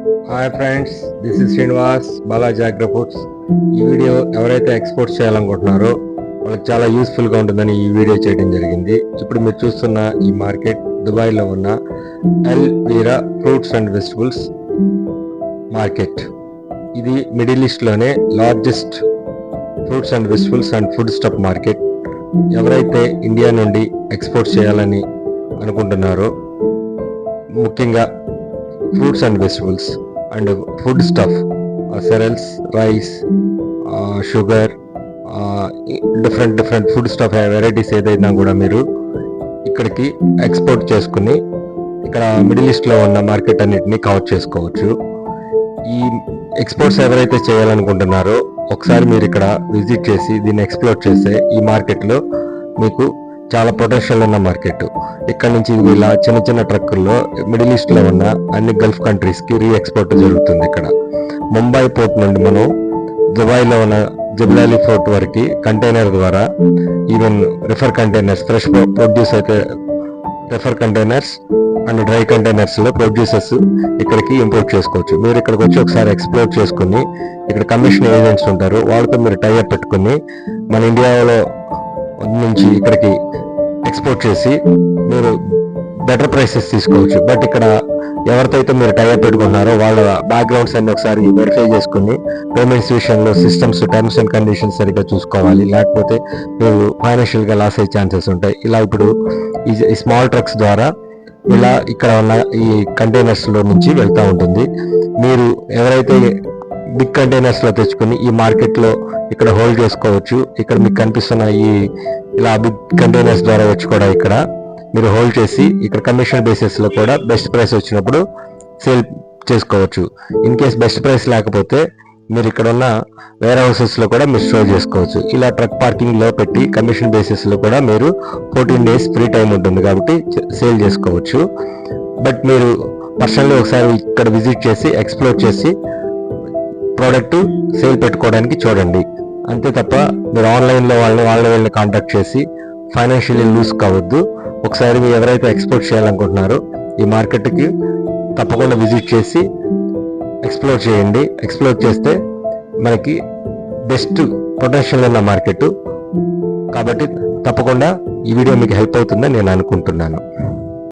Hi friends, this is Srinivas Balaji agro foods. ఈ video ఎవరైతే export చేయాలనుకుంటున్నారో వాళ్ళకి చాలా యూస్ఫుల్గా ఉంటుందని ఈ వీడియో చేయడం జరిగింది. ఇప్పుడు మీరు చూస్తున్న ఈ మార్కెట్ దుబాయ్లో ఉన్న Al Aweer fruits and vegetables market. ఇది మిడిల్ ఈస్ట్లోనే largest fruits and vegetables and food stuff market. ఎవరైతే ఇండియా నుండి ఎక్స్పోర్ట్ చేయాలని అనుకుంటున్నారో, ముఖ్యంగా fruits and vegetables and food stuff, cereals, rice, sugar, different food stuff varieties ఏదైనా కూడా మీరు ఇక్కడికి ఎక్స్పోర్ట్ చేసుకుని ఇక్కడ మిడిల్ ఈస్ట్లో ఉన్న మార్కెట్ అన్నిటిని కవర్ చేసుకోవచ్చు. ఈ ఎక్స్పోర్ట్స్ ఎవరైతే చేయాలనుకుంటున్నారో ఒకసారి మీరు ఇక్కడ విజిట్ చేసి దీన్ని ఎక్స్ప్లోర్ చేస్తే ఈ మార్కెట్లో మీకు చాలా పొటెన్షియల్ ఉన్న మార్కెట్. ఇక్కడ నుంచి ఇలా చిన్న చిన్న ట్రక్కుల్లో మిడిల్ ఈస్ట్లో ఉన్న అన్ని గల్ఫ్ కంట్రీస్కి ఎక్స్పోర్ట్ జరుగుతుంది. ఇక్కడ ముంబై పోర్ట్ నుండి మనం దుబాయ్లో ఉన్న జబలాలి ఫోర్ట్ వరకు కంటైనర్ ద్వారా, even reefer containers, fresh produce అయితే రిఫర్ కంటైనర్స్ అండ్ డ్రై కంటైనర్స్లో ప్రొడ్యూసర్స్ ఇక్కడికి ఇంపోర్ట్ చేసుకోవచ్చు. మీరు ఇక్కడికి వచ్చి ఒకసారి ఎక్స్ప్లోర్ చేసుకుని ఇక్కడ కమిషన్ ఏజెంట్స్ ఉంటారు, వాళ్ళతో మీరు టైఅప్ పెట్టుకుని మన ఇండియాలో నుంచి ఇక్కడికి ఎక్స్పోర్ట్ చేసి మీరు బెటర్ ప్రైసెస్ తీసుకోవచ్చు. బట్ ఇక్కడ ఎవరితో అయితే మీరు టైఅప్ పెట్టుకున్నారో వాళ్ళ బ్యాక్గ్రౌండ్స్ అన్ని ఒకసారి వెరిఫై చేసుకుని పేమెంట్స్ విషయంలో సిస్టమ్స్, టర్మ్స్ అండ్ కండిషన్స్ సరిగ్గా చూసుకోవాలి. లేకపోతే మీరు ఫైనాన్షియల్గా లాస్ అయ్యే ఛాన్సెస్ ఉంటాయి. ఇలా ఇప్పుడు ఈ స్మాల్ ట్రక్స్ ద్వారా ఇలా ఇక్కడ ఉన్న ఈ కంటైనర్స్లో నుంచి వెళ్తూ ఉంటుంది. మీరు ఎవరైతే బిగ్ కంటైనర్స్లో తెచ్చుకుని ఈ మార్కెట్లో ఇక్కడ హోల్డ్ చేసుకోవచ్చు. ఇక్కడ మీకు కనిపిస్తున్న ఇలా బిగ్ కంటైనర్స్ ద్వారా వచ్చి కూడా ఇక్కడ మీరు హోల్డ్ చేసి ఇక్కడ కమిషన్ బేసిస్లో కూడా బెస్ట్ ప్రైస్ వచ్చినప్పుడు సేల్ చేసుకోవచ్చు. ఇన్ కేస్ బెస్ట్ ప్రైస్ లేకపోతే మీరు ఇక్కడ ఉన్న వేర్ హౌసెస్లో కూడా మీరు స్టోర్ చేసుకోవచ్చు. ఇలా ట్రక్ పార్కింగ్లో పెట్టి కమిషన్ బేసిస్లో కూడా మీరు 14 days ఫ్రీ టైం ఉంటుంది కాబట్టి సేల్ చేసుకోవచ్చు. బట్ మీరు పర్సనల్లీ ఒకసారి ఇక్కడ విజిట్ చేసి ఎక్స్ప్లోర్ చేసి ప్రోడక్ట్ సేల్ పెట్టుకోవడానికి చూడండి. అంతే తప్ప మీరు ఆన్లైన్లో వాళ్ళని కాంటాక్ట్ చేసి ఫైనాన్షియల్లీ లూజ్ కావద్దు. ఒకసారి మీరు ఎవరైతే ఎక్స్పోర్ట్ చేయాలనుకుంటున్నారో ఈ మార్కెట్కి తప్పకుండా విజిట్ చేసి ఎక్స్ప్లోర్ చేయండి. ఎక్స్ప్లోర్ చేస్తే మనకి బెస్ట్ పొటెన్షియల్ ఉన్న మార్కెట్ కాబట్టి తప్పకుండా ఈ వీడియో మీకు హెల్ప్ అవుతుందని నేను అనుకుంటున్నాను.